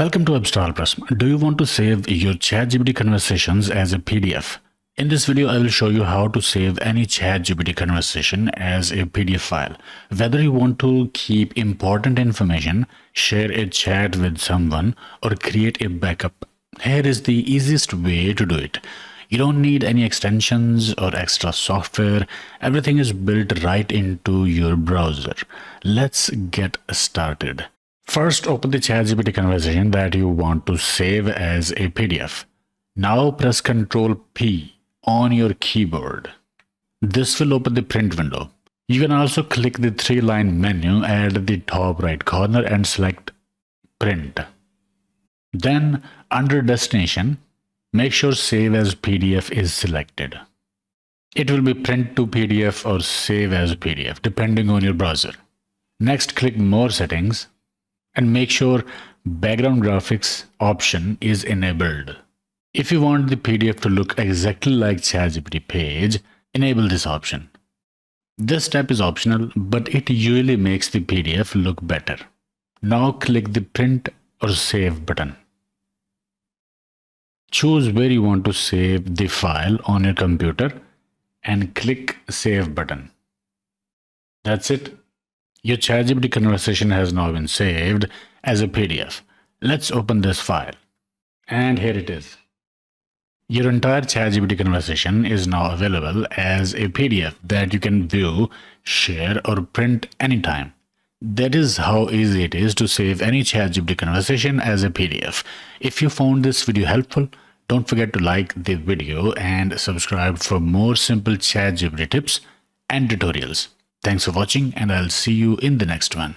Welcome to Abstract Press. Do you want to save your ChatGPT conversations as a PDF? In this video, I will show you how to save any ChatGPT conversation as a PDF file. Whether you want to keep important information, share a chat with someone, or create a backup, here is the easiest way to do it. You don't need any extensions or extra software. Everything is built right into your browser. Let's get started. First, open the ChatGPT conversation that you want to save as a PDF. Now press Ctrl P on your keyboard. This will open the print window. You can also click the three-line menu at the top right corner and select Print. Then, under Destination, make sure Save as PDF is selected. It will be Print to PDF or Save as PDF, depending on your browser. Next, click More Settings and make sure Background Graphics option is enabled. If you want the PDF to look exactly like ChatGPT page, enable this option. This step is optional, but it usually makes the PDF look better. Now click the Print or Save button. Choose where you want to save the file on your computer and click Save button. That's it. Your ChatGPT conversation has now been saved as a PDF. Let's open this file. And here it is. Your entire ChatGPT conversation is now available as a PDF that you can view, share, or print anytime. That is how easy it is to save any ChatGPT conversation as a PDF. If you found this video helpful, don't forget to like the video and subscribe for more simple ChatGPT tips and tutorials. Thanks for watching, and I'll see you in the next one.